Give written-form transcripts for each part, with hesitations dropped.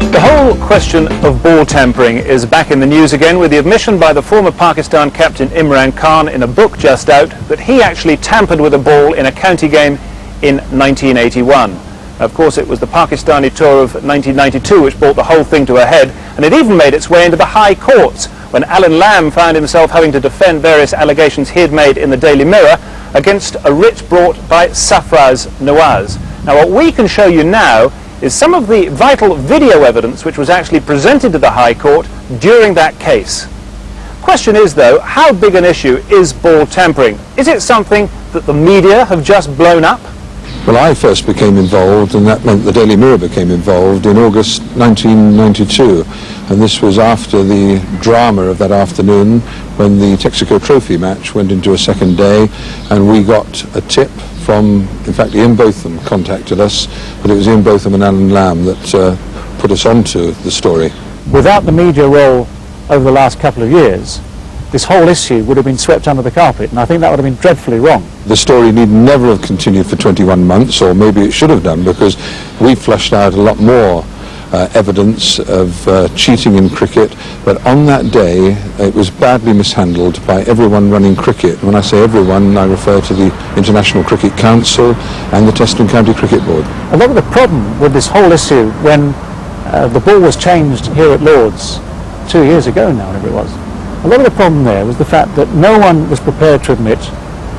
The whole question of ball tampering is back in the news again, with the admission by the former Pakistan captain Imran Khan in a book just out that he actually tampered with a ball in a county game in 1981. Of course, it was the Pakistani tour of 1992 which brought the whole thing to a head, and it even made its way into the High Courts when Alan Lamb found himself having to defend various allegations he had made in the Daily Mirror against a writ brought by Safraz Nawaz. Now, what we can show you now is some of the vital video evidence which was actually presented to the High Court during that case. Question is, though, how big an issue is ball tampering? Is it something that the media have just blown up? Well, I first became involved, and that meant the Daily Mirror became involved, in August 1992. And this was after the drama of that afternoon when the Texaco Trophy match went into a second day, and we got a tip from, in fact, Ian Botham contacted us, but it was Ian Botham and Alan Lamb that put us onto the story. Without the media role over the last couple of years, this whole issue would have been swept under the carpet, and I think that would have been dreadfully wrong. The story need never have continued for 21 months, or maybe it should have done, because we flushed out a lot more evidence of cheating in cricket, but on that day it was badly mishandled by everyone running cricket. When I say everyone, I refer to the International Cricket Council and the Test and County Cricket Board. A lot of the problem with this whole issue, when the ball was changed here at Lord's 2 years ago now, whatever it was, a lot of the problem there was the fact that no one was prepared to admit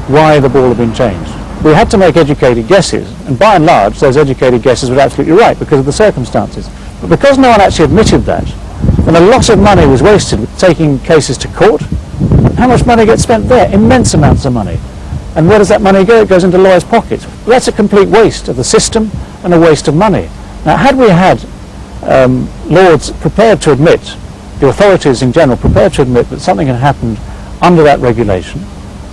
why the ball had been changed. We had to make educated guesses, and by and large those educated guesses were absolutely right because of the circumstances. But because no one actually admitted that, and a lot of money was wasted with taking cases to court, how much money gets spent there? Immense amounts of money. And where does that money go? It goes into lawyers' pockets. That's a complete waste of the system and a waste of money. Now, had we had Lords prepared to admit, the authorities in general prepared to admit that something had happened under that regulation,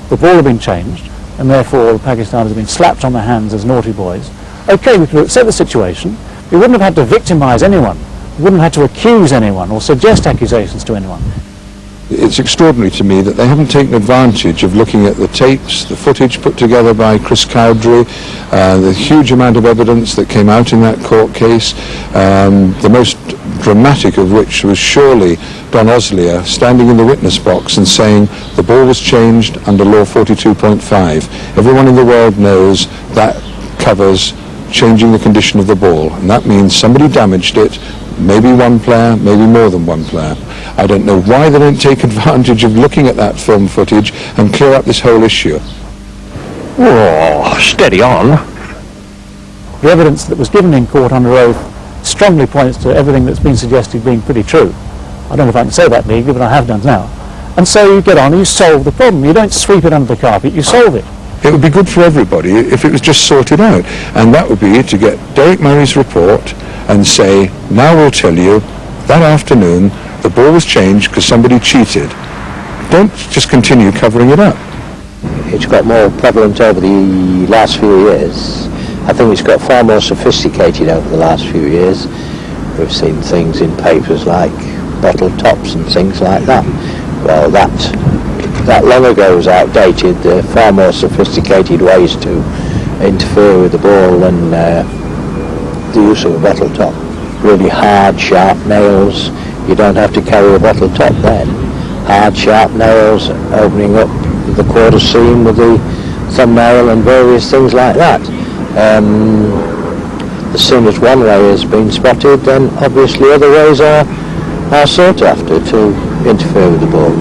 the ball had been changed, and therefore the Pakistanis had been slapped on the hands as naughty boys, okay, we could accept the situation. We wouldn't have had to victimise anyone. We wouldn't have had to accuse anyone or suggest accusations to anyone. It's extraordinary to me that they haven't taken advantage of looking at the tapes, the footage put together by Chris Cowdery, the huge amount of evidence that came out in that court case, the most dramatic of which was surely Don Oslier standing in the witness box and saying the ball was changed under law 42.5. Everyone in the world knows that covers changing the condition of the ball, and that means somebody damaged it, maybe one player, maybe more than one player. I don't know why they don't take advantage of looking at that film footage and clear up this whole issue. Oh, steady on. The evidence that was given in court under oath strongly points to everything that's been suggested being pretty true. I don't know if I can say that legally, but I have done now. And so you get on and you solve the problem. You don't sweep it under the carpet, you solve it. It would be good for everybody if it was just sorted out, and that would be to get Derek Murray's report and say, now we'll tell you, that afternoon the ball was changed because somebody cheated. Don't just continue covering it up. It's got more prevalent over the last few years. I think it's got far more sophisticated over the last few years. We've seen things in papers like bottle tops and things like that. Well, that long ago was outdated. There are far more sophisticated ways to interfere with the ball than the use of a bottle top. Really hard, sharp nails. You don't have to carry a bottle top then. Hard, sharp nails, opening up the quarter seam with the thumbnail and various things like that. As soon as one way has been spotted, then obviously other ways are sought after to interfere with the ball.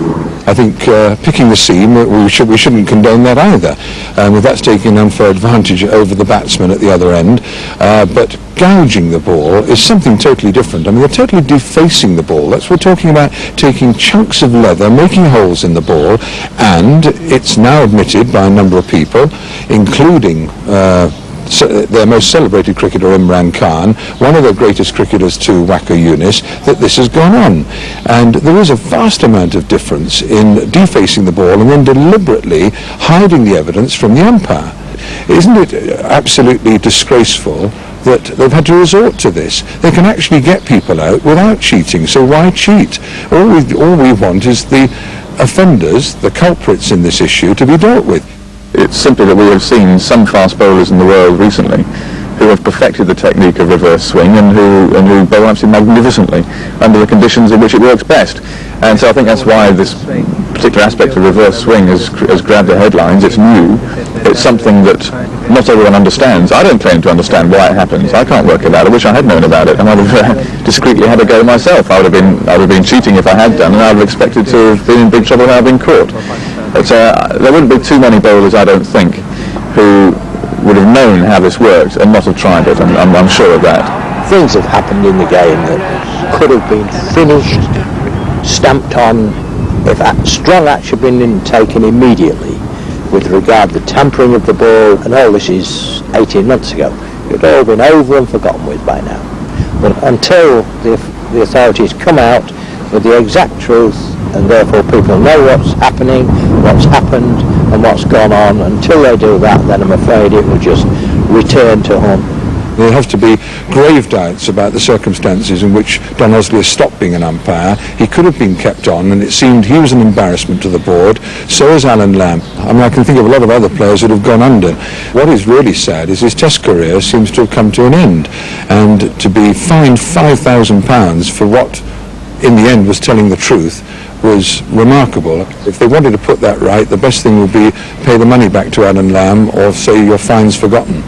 I think picking the seam, we shouldn't condone that either. That's taking unfair advantage over the batsman at the other end. But gouging the ball is something totally different. I mean, they're totally defacing the ball. That's what we're talking about, taking chunks of leather, making holes in the ball, and it's now admitted by a number of people, including their most celebrated cricketer Imran Khan, one of their greatest cricketers too, Waqar Younis, that this has gone on. And there is a vast amount of difference in defacing the ball and then deliberately hiding the evidence from the umpire. Isn't it absolutely disgraceful that they've had to resort to this? They can actually get people out without cheating, so why cheat? All we want is the offenders, the culprits in this issue, to be dealt with. It's simply that we have seen some fast bowlers in the world recently who have perfected the technique of reverse swing and who bowl absolutely magnificently under the conditions in which it works best. And so I think that's why this particular aspect of reverse swing has grabbed the headlines. It's new. It's something that not everyone understands. I don't claim to understand why it happens. I can't work it out. I wish I had known about it, and I'd have discreetly had a go myself. I would have been cheating if I had done, and I would have expected to have been in big trouble had I been caught. But there wouldn't be too many bowlers, I don't think, who would have known how this worked and not have tried it. I'm sure of that. Things have happened in the game that could have been finished, stamped on, if strong action had been taken immediately with regard to the tampering of the ball, and all this is 18 months ago. It had all been over and forgotten with by now. But until the authorities come out with the exact truth, and therefore people know what's happening, what's happened and what's gone on, until they do that, then I'm afraid it will just return to home. There have to be grave doubts about the circumstances in which Don Osley has stopped being an umpire. He could have been kept on, and it seemed he was an embarrassment to the board. So is Alan Lamb. I mean, I can think of a lot of other players that have gone under. What is really sad is his Test career seems to have come to an end, and to be fined £5,000 for what in the end was telling the truth was remarkable. If they wanted to put that right, the best thing would be pay the money back to Alan Lamb, or say your fine's forgotten.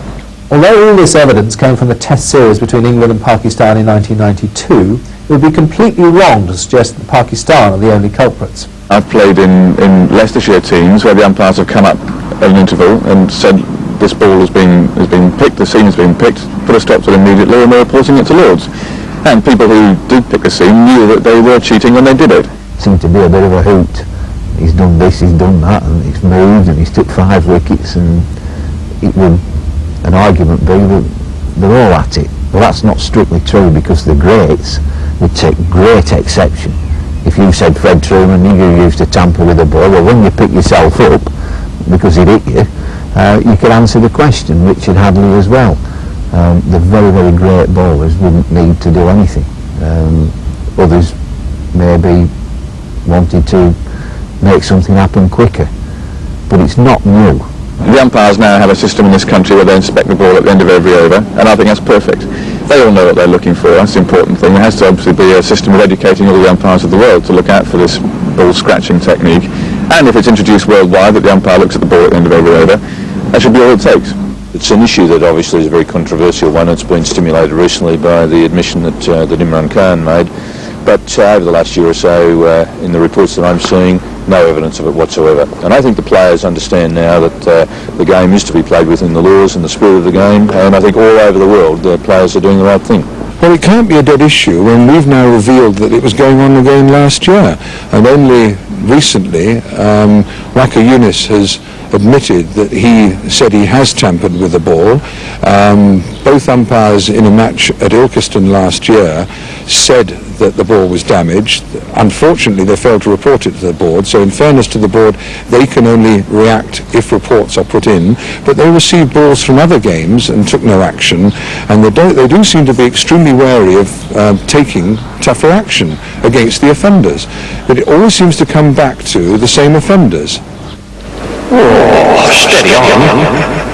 Although all this evidence came from the Test series between England and Pakistan in 1992, it would be completely wrong to suggest that Pakistan are the only culprits. I've played in Leicestershire teams where the umpires have come up at an interval and said this ball has been picked, the seam has been picked, put a stop to it immediately, and we're reporting it to Lords. And people who did pick the seam knew that they were cheating when they did it. It seemed to be a bit of a hoot. He's done this, he's done that, and he's moved, and he's took 5 wickets, and it would an argument be that they're all at it. Well, that's not strictly true, because the greats would take great exception if you said Fred Truman, you used to tamper with a ball. Well, when you pick yourself up because it hit you, you could answer the question. Richard Hadley as well. The very, very great bowlers wouldn't need to do anything. Others maybe wanted to make something happen quicker, but it's not new. The umpires now have a system in this country where they inspect the ball at the end of every over, and I think that's perfect. They all know what they're looking for. That's the important thing. There has to obviously be a system of educating all the umpires of the world to look out for this ball scratching technique, and if it's introduced worldwide that the umpire looks at the ball at the end of every over, that should be all it takes. It's an issue that obviously is a very controversial one. It's been stimulated recently by the admission that Imran Khan made, but over the last year or so, in the reports that I'm seeing, no evidence of it whatsoever. And I think the players understand now that the game is to be played within the laws and the spirit of the game, and I think all over the world the players are doing the right thing. Well, it can't be a dead issue when we've now revealed that it was going on again last year, and only recently Waqar Younis has admitted that he said he has tampered with the ball. Both umpires in a match at Ilkeston last year said that the ball was damaged. Unfortunately, they failed to report it to the board, so in fairness to the board, they can only react if reports are put in, but they received balls from other games and took no action, and they do seem to be extremely wary of taking tougher action against the offenders. But it always seems to come back to the same offenders. Oh, steady on.